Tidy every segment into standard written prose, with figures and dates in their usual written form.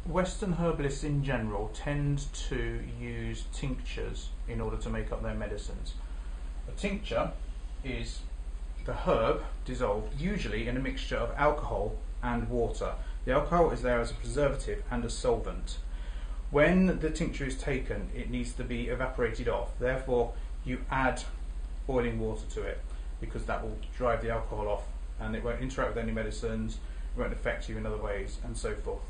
Western herbalists in general tend to use tinctures in order to make up their medicines. A tincture is the herb dissolved usually in a mixture of alcohol and water. The alcohol is there as a preservative and a solvent. When the tincture is taken, it needs to be evaporated off. Therefore, you add boiling water to it because that will drive the alcohol off and it won't interact with any medicines, it won't affect you in other ways, and so forth.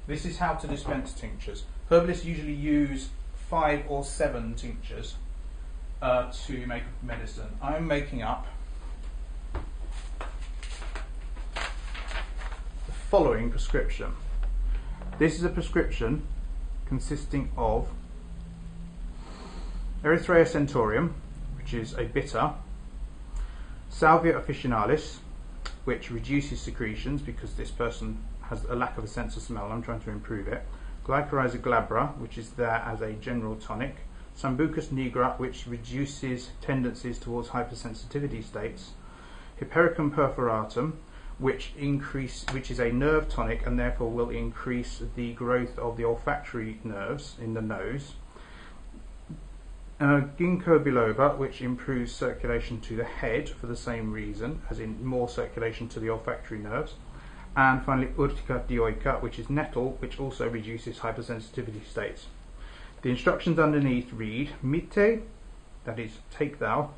This is how to dispense tinctures. Herbalists usually use 5 or 7 tinctures to make medicine. I'm making up the following prescription. This is a prescription consisting of Erythrea centaureum, which is a bitter, Salvia officinalis, which reduces secretions because this person has a lack of a sense of smell and I'm trying to improve it, Glycyrrhiza glabra, which is there as a general tonic, Sambucus nigra, which reduces tendencies towards hypersensitivity states, Hypericum perforatum, which is a nerve tonic and therefore will increase the growth of the olfactory nerves in the nose, Ginkgo biloba, which improves circulation to the head for the same reason, as in more circulation to the olfactory nerves, and finally Urtica dioica, which is nettle, which also reduces hypersensitivity states. The instructions underneath read, mite, that is take thou,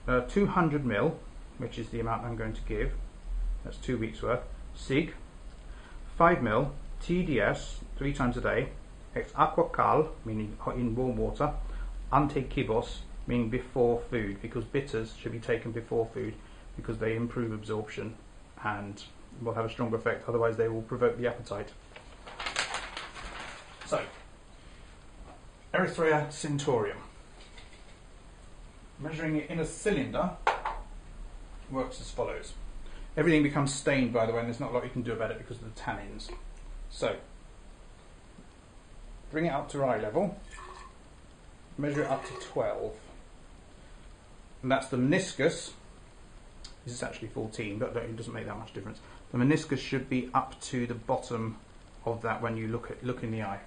200 ml, which is the amount I'm going to give, that's 2 weeks worth, sig, 5 ml, TDS, 3 times a day, ex aqua cal, meaning in warm water, ante kibos, meaning before food, because bitters should be taken before food because they improve absorption and will have a stronger effect, otherwise they will provoke the appetite. So, Erythrea centaureum. Measuring it in a cylinder works as follows. Everything becomes stained, by the way, and there's not a lot you can do about it because of the tannins. So, bring it up to eye level, measure it up to 12. And that's the meniscus. This is actually 14, but it doesn't make that much difference. The meniscus should be up to the bottom of that when you look in the eye.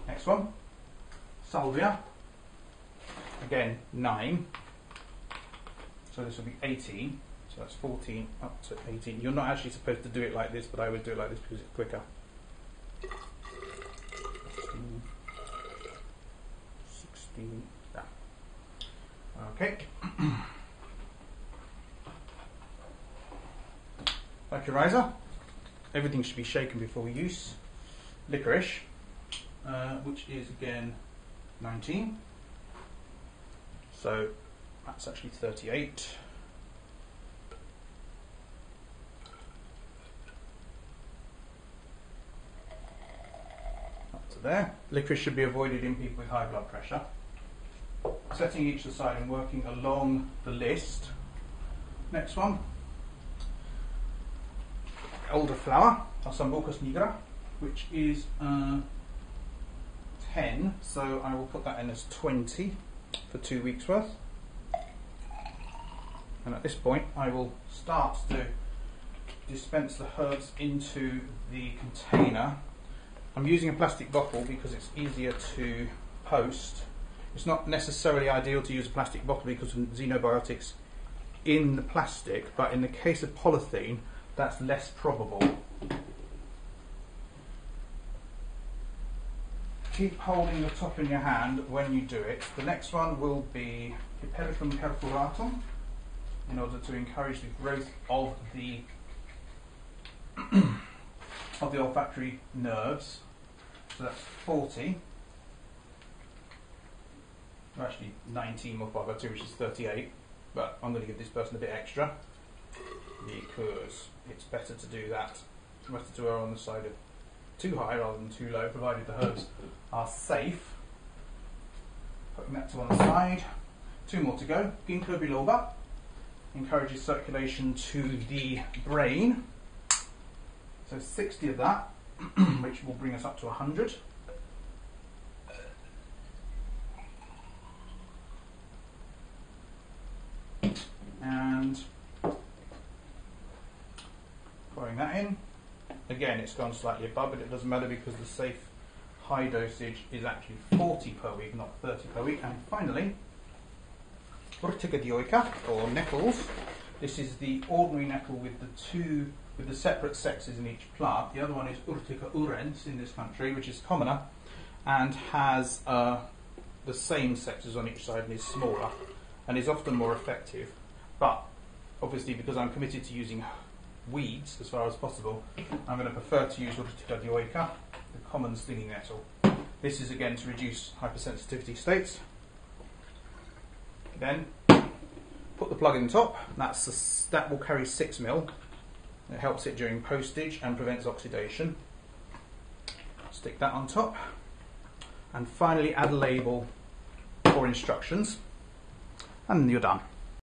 Next one, salvia. Again, 9. So this will be 18. So that's 14 up to 18. You're not actually supposed to do it like this, but I always do it like this because it's quicker. 16. Yeah. Okay. Glycyrrhiza. Everything should be shaken before use. Licorice, which is again 19. So that's actually 38. Up to there. Licorice should be avoided in people with high blood pressure. Setting each aside and working along the list. Next one. Elderflower, or Sambucus nigra, which is 10. So I will put that in as 20. For 2 weeks worth, and at this point I will start to dispense the herbs into the container. I'm using a plastic bottle because it's easier to post. It's not necessarily ideal to use a plastic bottle because of xenobiotics in the plastic, but in the case of polythene that's less probable. Keep holding the top in your hand when you do it. The next one will be Hypericum perforatum in order to encourage the growth of the of the olfactory nerves. So that's 40. Or actually 19 multiplied by 2, which is 38. But I'm going to give this person a bit extra because it's better to do that. It's better to err on the side of too high rather than too low, provided the herbs are safe. Putting that to one side. 2 more to go. Ginkgo biloba encourages circulation to the brain. So 60 of that, which will bring us up to 100. And in. Again, it's gone slightly above, but it doesn't matter because the safe high dosage is actually 40 per week, not 30 per week. And finally, urtica dioica, or nettles. This is the ordinary nettle with the separate sexes in each plant. The other one is Urtica urens in this country, which is commoner, and has the same sexes on each side and is smaller, and is often more effective. But obviously, because I'm committed to using weeds as far as possible, I'm going to prefer to use Urtica dioica, the common stinging nettle. This is again to reduce hypersensitivity states. Then put the plug in the top. That will carry 6 ml. It helps it during postage and prevents oxidation. Stick that on top. And finally add a label or instructions, and you're done.